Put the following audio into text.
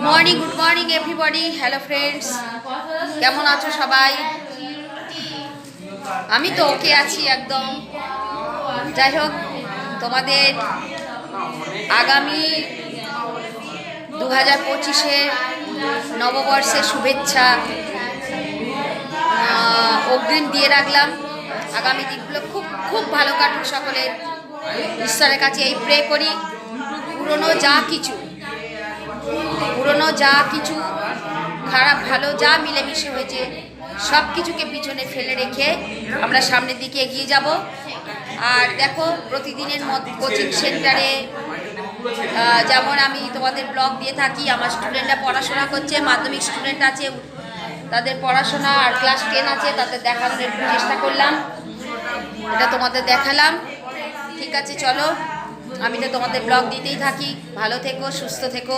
Good morning everybody. Hello friends, কেমন আছো সবাই? আমি তো ওকে আছি একদম। যাই হোক, তোমাদের আগামী 2025-এ নববর্ষের শুভেচ্ছা অগ্রিম দিয়ে রাখলাম। আগামী দিনগুলো খুব খুব ভালো কাটুক সকলের, ঈশ্বরের কাছে এই প্রে করি। পুরনো যা কিছু খারাপ ভালো যা মিলেমিশে হয়েছে সব কিছুকে পিছনে ফেলে রেখে আমরা সামনের দিকে এগিয়ে যাব। আর দেখো, প্রতিদিনের কোচিং সেন্টারে যেমন আমি তোমাদের ব্লগ দিয়ে থাকি, আমার স্টুডেন্টরা পড়াশোনা করছে, মাধ্যমিক স্টুডেন্ট আছে, তাদের পড়াশোনা, আর ক্লাস 10 আছে, তাদের দেখানোর একটু চেষ্টা করলাম, এটা তোমাদের দেখালাম। ঠিক আছে, চলো, আমি তো তোমাদের ব্লগ দিতেই থাকি। ভালো থেকো, সুস্থ থেকো।